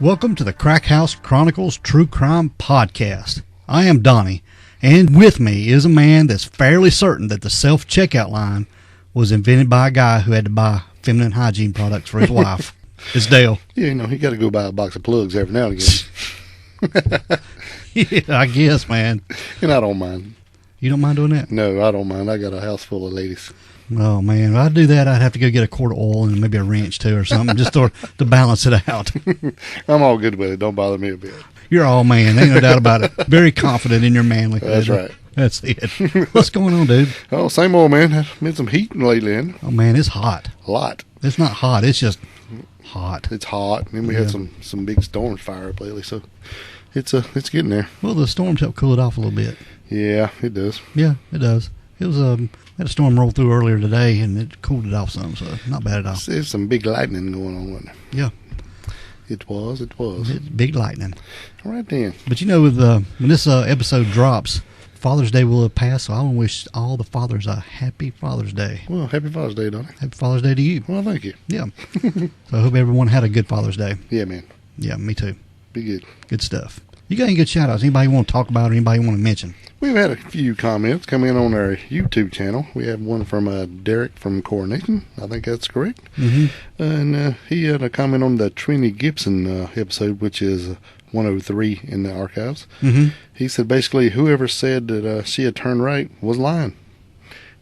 Welcome to the Crack House Chronicles True Crime Podcast. I am Donnie, and with me is a man that's fairly certain that the self-checkout line was invented by a guy who had to buy feminine hygiene products for his wife. It's Dale. Yeah, you know, he got to go buy a box of plugs every now and again. Yeah, I guess, man. And I don't mind. You don't mind doing that? No, I don't mind. I got a house full of ladies. Oh, man. If I'd do that, I'd have to go get a quart of oil and maybe a wrench, too, or something, just to balance it out. I'm all good with it. Don't bother me a bit. You're all man. Ain't no doubt about it. Very confident in your manlyhood. That's right. That's it. What's going on, dude? Oh, same old, man. Been some heat lately, in. Oh, man, it's hot. A lot. It's not hot. It's just hot. It's hot. And we had some big storms fire up lately, so it's getting there. Well, the storms help cool it off a little bit. Yeah, it does. Yeah, it does. It was had a storm roll through earlier today, and it cooled it off some, so not bad at all. There's some big lightning going on, wasn't there? Yeah. It was. It's big lightning. All right, then. But you know, with when this episode drops, Father's Day will have passed, so I want to wish all the fathers a happy Father's Day. Well, happy Father's Day, Donnie. Happy Father's Day to you. Well, thank you. Yeah. So I hope everyone had a good Father's Day. Yeah, man. Yeah, me too. Be good. Good stuff. You got any good shout-outs? Anybody you want to talk about or anybody you want to mention? We've had a few comments come in on our YouTube channel. We have one from Derek from Coronation. I think that's correct. Mm-hmm. And he had a comment on the Trini Gibson episode, which is 103 in the archives. Mm-hmm. He said basically whoever said that she had turned right was lying.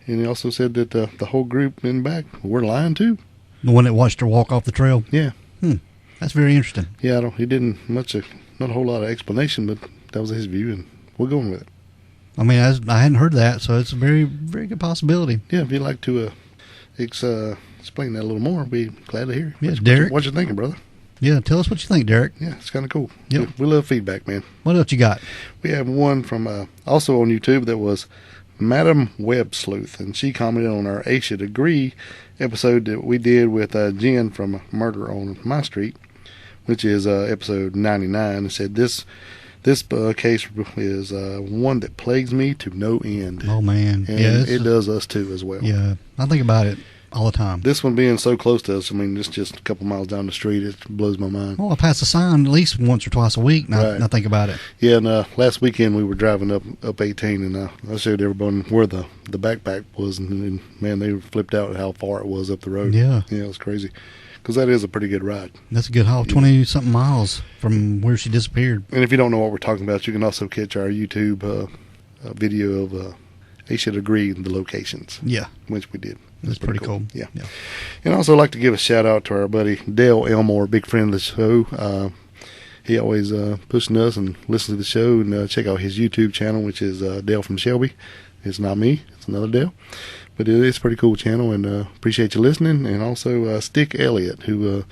And he also said that the whole group in the back were lying too. The one that watched her walk off the trail? Yeah. That's very interesting. Yeah, he didn't not a whole lot of explanation, but that was his view, and we're going with it. I mean, I hadn't heard that, so it's a very, very good possibility. Yeah, if you'd like to explain that a little more, I'd be glad to hear. Yeah, Derek. What you thinking, brother? Yeah, tell us what you think, Derek. Yeah, it's kind of cool. Yep. We love feedback, man. What else you got? We have one from also on YouTube that was Madam Web Sleuth, and she commented on our A Should Agree episode that we did with Jen from Murder on My Street, which is episode 99, and said this case is one that plagues me to no end. Oh, man. And yeah, it does us too as well. Yeah, I think about it all the time. This one being so close to us, I mean, it's just a couple miles down the street. It blows my mind. Well, I pass a sign at least once or twice a week, and I think about it. Yeah, and last weekend we were driving up 18, and I showed everyone where the backpack was, and man, they flipped out at how far it was up the road. Yeah. Yeah, it was crazy. Because that is a pretty good ride. That's a good haul, 20-something miles from where she disappeared. And if you don't know what we're talking about, you can also catch our YouTube video of They Should Agree the locations. Yeah. Which we did. That's pretty cool. Yeah. And also like to give a shout out to our buddy Dale Elmore, big friend of the show. He always pushing us and listen to the show, and check out his YouTube channel, which is Dale from Shelby. It's not me. It's another Dale. But it is a pretty cool channel, and appreciate you listening. And also Stick Elliott, who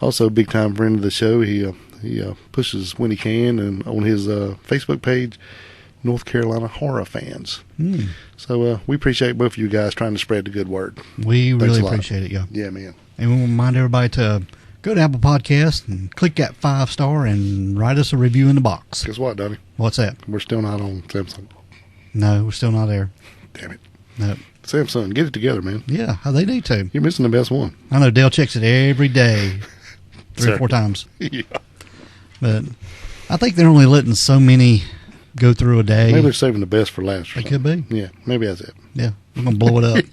also a big time friend of the show. He pushes when he can, and on his Facebook page, North Carolina Horror Fans. So we appreciate both of you guys trying to spread the good word. We really appreciate it, yeah. Yeah, man. And we want to remind everybody to go to Apple Podcasts and click that 5-star and write us a review in the box. Guess what, Donnie? What's that? We're still not on Samsung. No, we're still not there. Damn it. No. Samsung, get it together, man. Yeah, they need to. You're missing the best one. I know Dale checks it every day, 3 or 4 times. Yeah. But I think they're only letting so many go through a day. Maybe they're saving the best for last. They could be. Yeah, maybe that's it. Yeah, we're going to blow it up.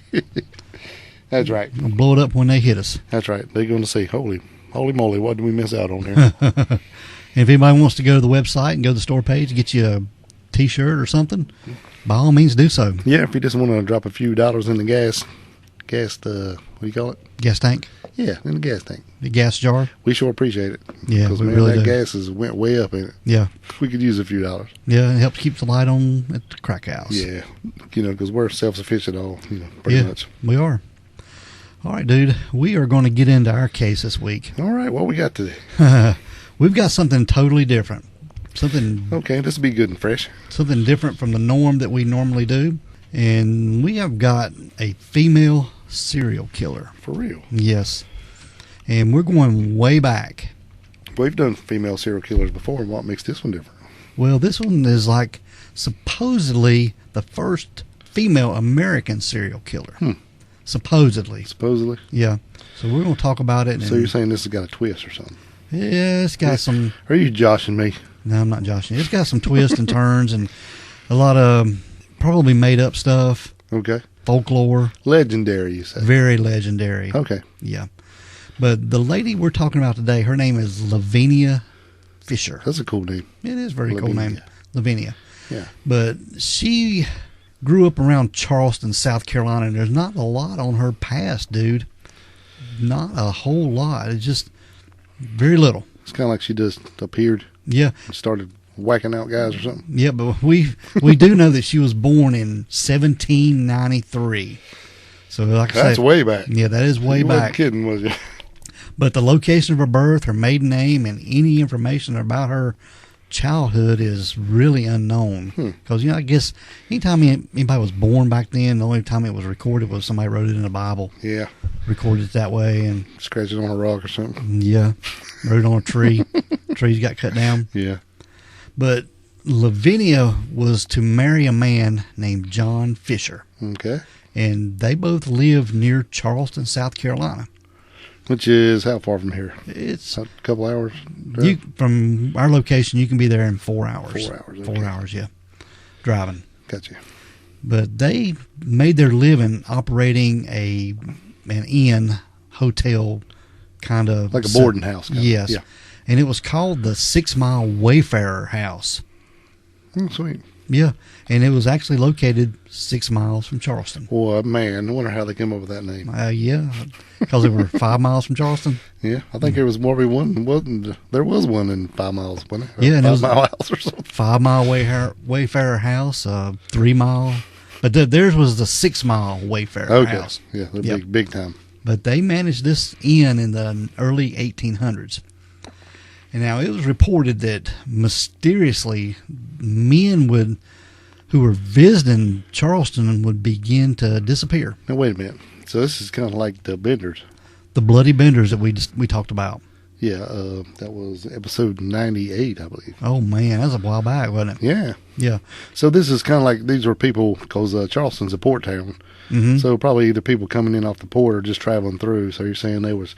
That's right. We're going to blow it up when they hit us. That's right. They're going to say, holy moly, what did we miss out on here? And if anybody wants to go to the website and go to the store page and get you a T-shirt or something, by all means do so. Yeah, if you just want to drop a few dollars in the gas, what do you call it? Gas tank. Yeah, in the gas tank. The gas jar. We sure appreciate it. Yeah, because we man, really that do. gas went way up in it. Yeah. We could use a few dollars. Yeah, it helps keep the light on at the Crack House. Yeah, because we're self-sufficient pretty much. We are. All right, dude. We are going to get into our case this week. All right, what we got today? We've got something totally different. Okay, this will be good and fresh. Something different from the norm that we normally do. And we have got a female serial killer. For real? Yes. And we're going way back. We've done female serial killers before. What makes this one different? Well, this one is like supposedly the first female American serial killer. Supposedly. Supposedly? Yeah. So we're going to talk about it. So you're saying this has got a twist or something? Yeah, it's got some. Are you joshing me? No, I'm not joshing. It's got some twists and turns and a lot of probably made up stuff. Okay. Folklore. Legendary, you say? Very legendary. Okay. Yeah. But the lady we're talking about today, her name is Lavinia Fisher. That's a cool name. It is a very cool Lavinia. name. Lavinia. Yeah. But she grew up around Charleston, South Carolina, and there's not a lot on her past, dude. Not a whole lot. It's just very little. It's kind of like she just appeared Yeah. and started whacking out guys or something. Yeah, but we do know that she was born in 1793. So like I That's said, way back. yeah, that is way You wasn't back. kidding, was you? But the location of her birth, her maiden name, and any information about her childhood is really unknown. Because, I guess anytime anybody was born back then, the only time it was recorded was somebody wrote it in the Bible. Yeah. Recorded it that way. And Scratch it on a rock or something. yeah, wrote it on a tree. Trees got cut down. Yeah. But Lavinia was to marry a man named John Fisher. Okay. And they both lived near Charleston, South Carolina. Which is how far from here? It's A couple hours? drive? from our location, you can be there in 4 hours. 4 hours, 4 okay. hours, yeah, driving. Gotcha. But they made their living operating an inn hotel kind of Like a boarding house. Kind of. Yes, Yeah. and it was called the 6 Mile Wayfarer House. Oh, sweet. Yeah, and it was actually located 6 miles from Charleston. Boy, man, I wonder how they came up with that name. Yeah, because they were 5 miles from Charleston. Yeah, I think there was more than one. There was one in 5 miles, wasn't it? Or Yeah, and it 5 was- Mile House or something. 5 Mile Wayfarer House, 3 mile, but theirs was the 6 Mile Wayfarer Okay. House. Yeah, they're Yep. big time. But they managed this inn in the early 1800s. And now it was reported that mysteriously men who were visiting Charleston would begin to disappear. Now, wait a minute. So this is kind of like the Benders. The bloody benders that we talked about. Yeah, that was episode 98, I believe. Oh man, that was a while back, wasn't it? Yeah. Yeah. So this is kind of like, these were people, because Charleston's a port town. Mm-hmm. So probably either people coming in off the port or just traveling through. So you're saying they was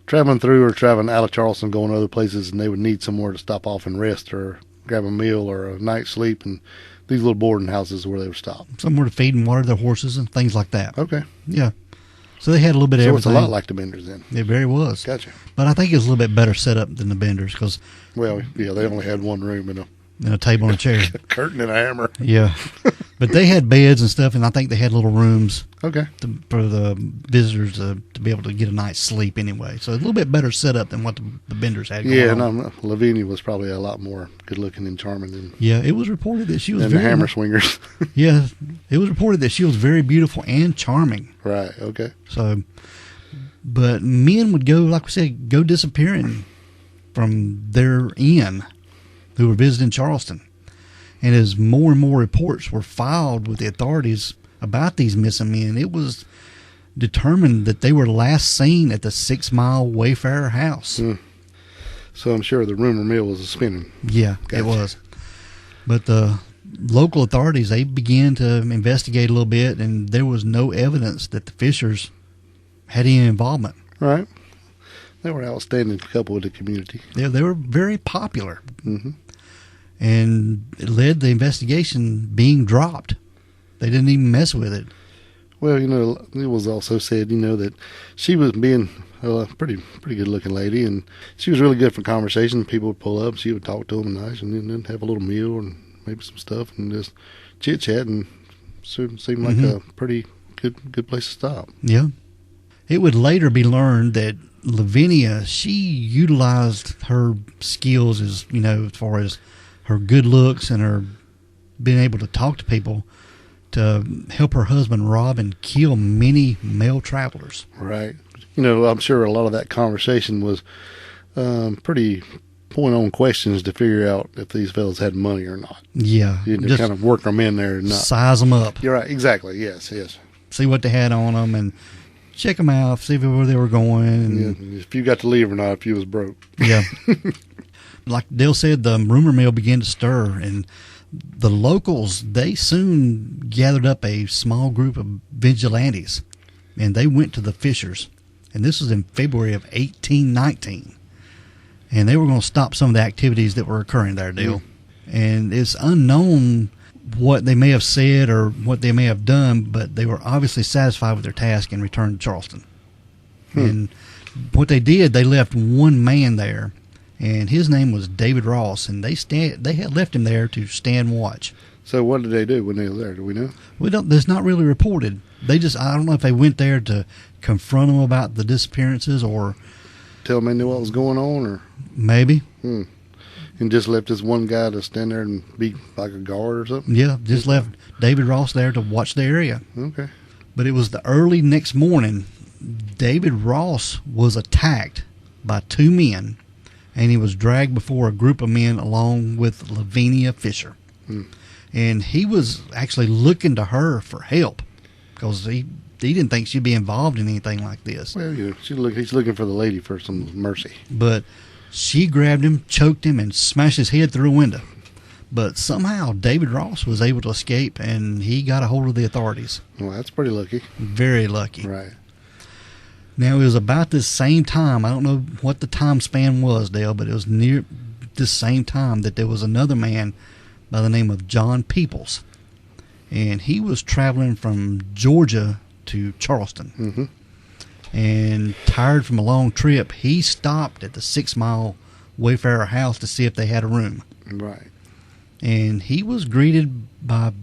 traveling through or traveling out of Charleston, going to other places, and they would need somewhere to stop off and rest or grab a meal or a night's sleep. And these little boarding houses where they would stop. Somewhere to feed and water their horses and things like that. Okay. Yeah. So they had a little bit of So everything. it's a lot like the Benders then. It very was. Gotcha. But I think it was a little bit better set up than the benders because Well, yeah, they only had one room and a table and a chair. a curtain and a hammer. Yeah. But they had beds and stuff, and I think they had little rooms Okay. for the visitors to be able to get a night's sleep anyway. So a little bit better set up than what the benders had going Yeah, on. and Lavinia was probably a lot more good looking and charming than Yeah, it was reported that she was the very hammer swingers. Yeah, it was reported that she was very beautiful and charming. Right. Okay. So, but men would go, like we said, go disappearing from their inn who were visiting Charleston. And as more and more reports were filed with the authorities about these missing men, it was determined that they were last seen at the 6 Mile Wayfarer House. So I'm sure the rumor mill was spinning. Yeah, Gotcha. it was. But the local authorities, they began to investigate a little bit, and there was no evidence that the Fishers had any involvement. Right. They were an outstanding couple of the community. They were very popular, Mm-hmm. and it led the investigation being dropped. They didn't even mess with it. Well, it was also said, that she was being a pretty good looking lady, and she was really good for conversation. People would pull up, she would talk to them nice, and then have a little meal and maybe some stuff, and just chit chat, and seemed like a pretty good place to stop. Yeah. It would later be learned that Lavinia, she utilized her skills as far as her good looks and her being able to talk to people to help her husband rob and kill many male travelers. Right. I'm sure a lot of that conversation was pretty point-on questions to figure out if these fellas had money or not. Yeah. You just kind of work them in there and not. size them up. You're right. Exactly. Yes. See what they had on them and check them out, see where they were going. And Yeah, if you got to leave or not, if you was broke. Yeah. Like Dale said, the rumor mill began to stir, and the locals, they soon gathered up a small group of vigilantes, and they went to the Fishers. And this was in February of 1819. and they were going to stop some of the activities that were occurring there, Dale. And it's unknown what they may have said or what they may have done, but they were obviously satisfied with their task and returned to Charleston. And what they did, they left one man there, and his name was David Ross, and they had left him there to stand watch. So what did they do when they were there? Do we know? There's not really reported. I don't know if they went there to confront them about the disappearances or tell them they knew what was going on, or maybe. And just left this one guy to stand there and be like a guard or something? Yeah, just left David Ross there to watch the area. Okay. But it was the early next morning, David Ross was attacked by two men, and he was dragged before a group of men along with Lavinia Fisher. And he was actually looking to her for help because he didn't think she'd be involved in anything like this. Well, yeah, he's looking for the lady for some mercy. But she grabbed him, choked him, and smashed his head through a window. But somehow David Ross was able to escape, and he got a hold of the authorities. Well, that's pretty lucky. Very lucky. Right. Now, it was about this same time. I don't know what the time span was, Dale, but it was near this same time that there was another man by the name of John Peoples. And he was traveling from Georgia to Charleston. And tired from a long trip, he stopped at the 6 Mile Wayfarer house to see if they had a room. Right. And he was greeted by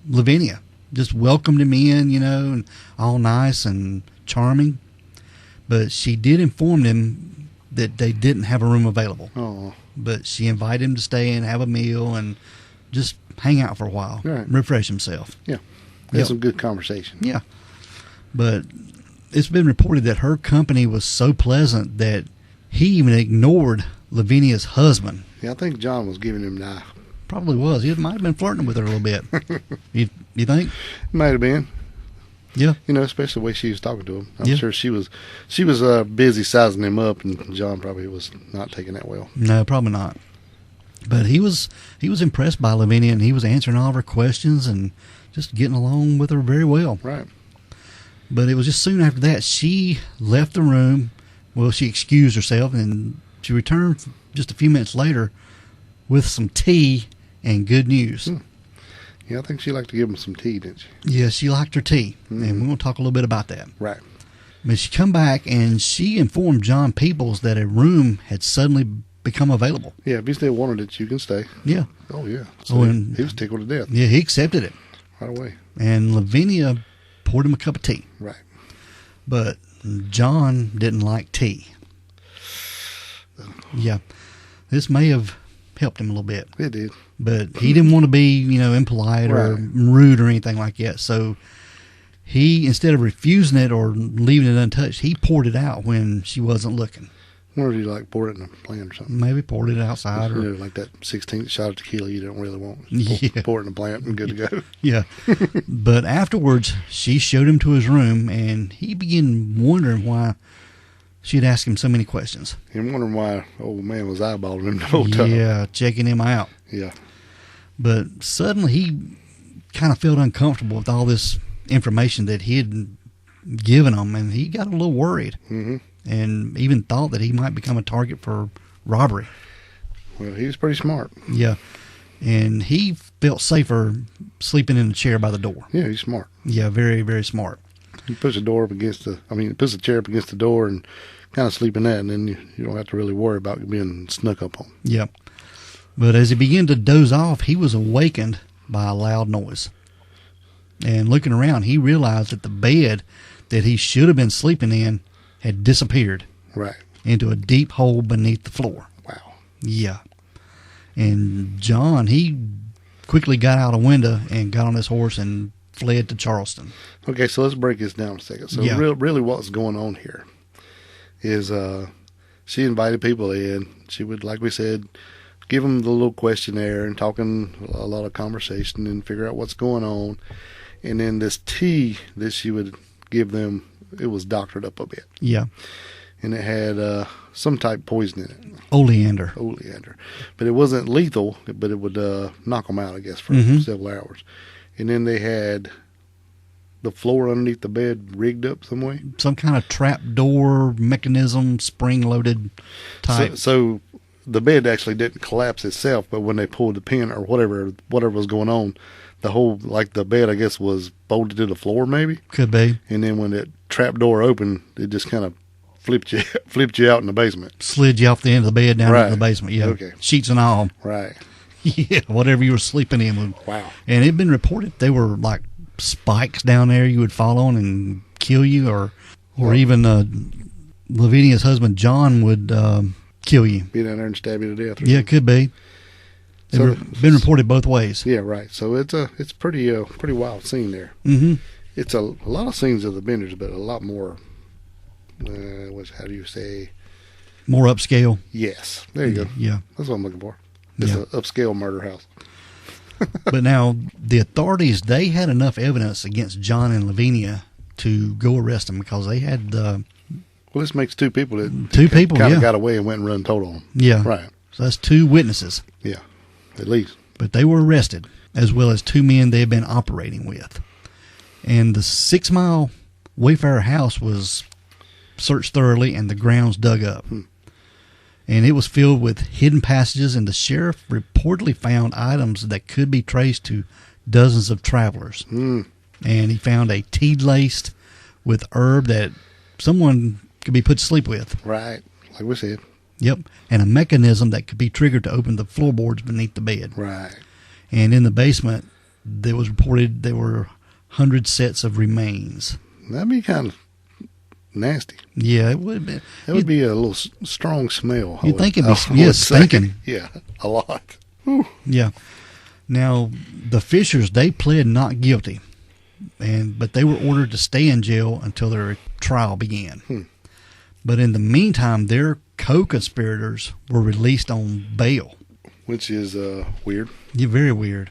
Lavinia. Just welcomed him in, and all nice and charming. But she did inform him that they didn't have a room available. Oh. But she invited him to stay and have a meal and just hang out for a while. Right. Refresh himself. Yeah. Had some good conversation. Yeah. But it's been reported that her company was so pleasant that he even ignored Lavinia's husband. Yeah, I think John was giving him the eye. Probably was. He might have been flirting with her a little bit. You think? Might have been. Yeah. Especially the way she was talking to him. I'm sure she was busy sizing him up, and John probably was not taking that well. No, probably not. But he was impressed by Lavinia, and he was answering all of her questions and just getting along with her very well. Right. But it was just soon after that she left the room. Well, she excused herself, and she returned just a few minutes later with some tea and good news. Yeah, I think she liked to give him some tea, didn't she? Yeah, she liked her tea, and we're going to talk a little bit about that. Right. But she come back, and she informed John Peoples that a room had suddenly become available. Yeah, if you still wanted it, you can stay. Yeah. Oh, yeah. So he was tickled to death. Yeah, he accepted it. Right away. And Lavinia poured him a cup of tea. Right. But John didn't like tea. Yeah. This may have helped him a little bit. It did. But he didn't want to be, impolite or rude or anything like that. So he, instead of refusing it or leaving it untouched, he poured it out when she wasn't looking. I wonder if you poured it in a plant or something. Maybe poured it outside. Or like that 16th shot of tequila you don't really want. Yeah. Pour it in a plant and good to go. Yeah. But afterwards, she showed him to his room, and he began wondering why she'd asked him so many questions. And wondering why old man was eyeballing him the whole time. Yeah, checking him out. Yeah. But suddenly he kind of felt uncomfortable with all this information that he had given him, and he got a little worried. And even thought that he might become a target for robbery. Well, he was pretty smart. Yeah. And he felt safer sleeping in a chair by the door. Yeah, he's smart. Yeah, very, very smart. He puts the door up against puts the chair up against the door and kind of sleep in that, and then you don't have to really worry about being snuck up on. Yeah. But as he began to doze off, he was awakened by a loud noise. And looking around, he realized that the bed that he should have been sleeping in had disappeared. Right. Into a deep hole beneath the floor. Wow. Yeah. And John, he quickly got out a window and got on his horse and fled to Charleston. Okay, so let's break this down a second. So really what's going on here is she invited people in. She would, like we said, give them the little questionnaire and talking a lot of conversation and figure out what's going on. And then this tea that she would give them, it was doctored up a bit. Yeah. And it had some type of poison in it. Oleander. But it wasn't lethal, but it would knock them out, I guess, for several hours. And then they had the floor underneath the bed rigged up some way. Some kind of trap door mechanism, spring-loaded type. So the bed actually didn't collapse itself, but when they pulled the pin or whatever was going on, the whole, like the bed, I guess, was bolted to the floor maybe. Could be. And then when that trap door opened, it just kind of flipped you out in the basement. Slid you off the end of the bed down Right. into the basement. Yeah. Okay. Sheets and all. Right. Yeah. Whatever you were sleeping in would. Wow. And it'd been reported they were like spikes down there you would fall on and kill you, or even Lavinia's husband John would kill you. Be down there and stab you to death. Yeah, it could be. So, Been reported both ways. yeah, right. So it's pretty wild scene there. Mm-hmm. It's a lot of scenes of the Benders, but a lot more. How do you say? More upscale. Yes, there you go. Yeah. That's what I'm looking for. It's Yeah. an upscale murder house. But now the authorities, they had enough evidence against John and Lavinia to go arrest them because they had Well, this makes two people that yeah. got away and went and run told on them. Yeah. Right. So that's two witnesses. Yeah. At least. But they were arrested, as well as two men they had been operating with. And the 6 Mile Wayfarer house was searched thoroughly and the grounds dug up. And it was filled with hidden passages, and the sheriff reportedly found items that could be traced to dozens of travelers. And he found a tea laced with herb that someone could be put to sleep with. Right. Like we said. Yep. And a mechanism that could be triggered to open the floorboards beneath the bed. Right. And in the basement, there was reported there were 100 sets of remains. That'd be kind of nasty. Yeah, it would be. That would be a little strong smell. You'd think it'd be I would say. stinking. Yeah, a lot. Whew. Yeah. Now, the Fishers, they pled not guilty, but they were ordered to stay in jail until their trial began. But in the meantime, their co-conspirators were released on bail. Which is weird. Yeah, very weird.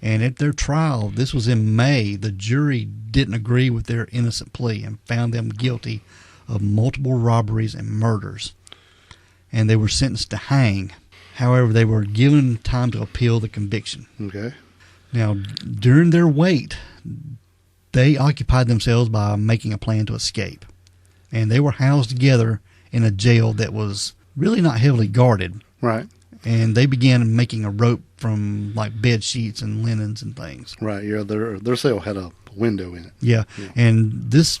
And at their trial, this was in May, the jury didn't agree with their innocent plea and found them guilty of multiple robberies and murders. And they were sentenced to hang. However, they were given time to appeal the conviction. Okay. Now, during their wait, they occupied themselves by making a plan to escape. And they were housed together in a jail that was really not heavily guarded. Right. And they began making a rope from like bed sheets and linens and things. Right. Yeah. Their cell had a window in it. Yeah. And this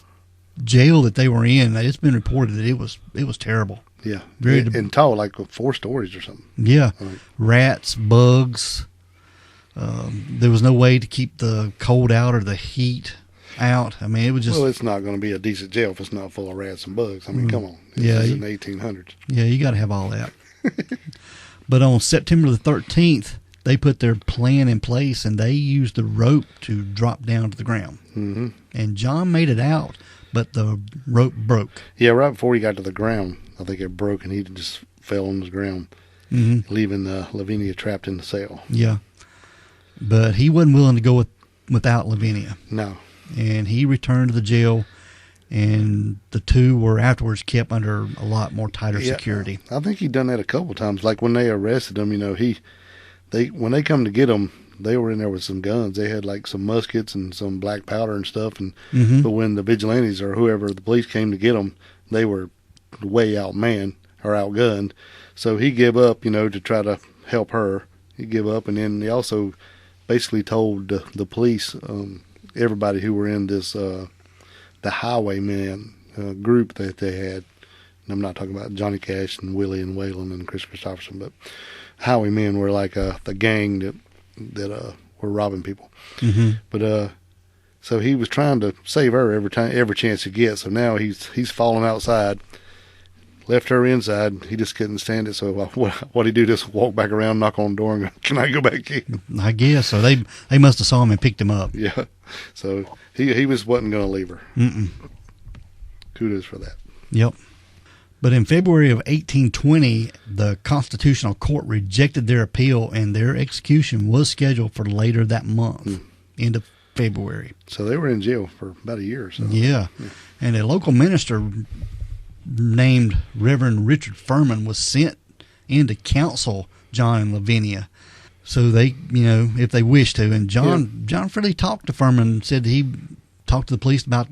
jail that they were in, it's been reported that it was terrible. Yeah. Very and tall, like 4 stories or something. Yeah. Right. Rats, bugs. There was no way to keep the cold out or the heat out. I mean, it was just. Well, it's not going to be a decent jail if it's not full of rats and bugs. I mean, come on. This Yeah, is in the 1800s. Yeah, you got to have all that. But on September the 13th, they put their plan in place, and they used the rope to drop down to the ground. Mm-hmm. And John made it out, but the rope broke. Yeah, right before he got to the ground, I think it broke, and he just fell on the ground, leaving Lavinia trapped in the cell. Yeah. But he wasn't willing to go without Lavinia. No. And he returned to the jail, and the two were afterwards kept under a lot more tighter security. I think he'd done that a couple times. Like when they arrested him, you know, when they come to get him, they were in there with some guns. They had like some muskets and some black powder and stuff. And but when the vigilantes or whoever, the police came to get them, they were way outmanned or outgunned. So he gave up, you know, to try to help her. He gave up, and then he also basically told the police, everybody who were in this the Highwaymen group that they had. And I'm not talking about Johnny Cash and Willie and Waylon and Chris Christopherson, but Highwaymen were like the gang that were robbing people. But so he was trying to save her every chance he gets. So now he's fallen outside, left her inside. He just couldn't stand it. So what he do? Just walk back around, knock on the door, and go, "Can I go back in?" I guess so. They must have saw him and picked him up. Yeah. So he wasn't going to leave her. Kudos for that. Yep. But in February of 1820, the Constitutional Court rejected their appeal, and their execution was scheduled for later that month, end of February. So they were in jail for about a year or so. Yeah. And a local minister named Reverend Richard Furman was sent in to counsel John and Lavinia. So they, you know, if they wished to. And John really talked to Furman and said he talked to the police about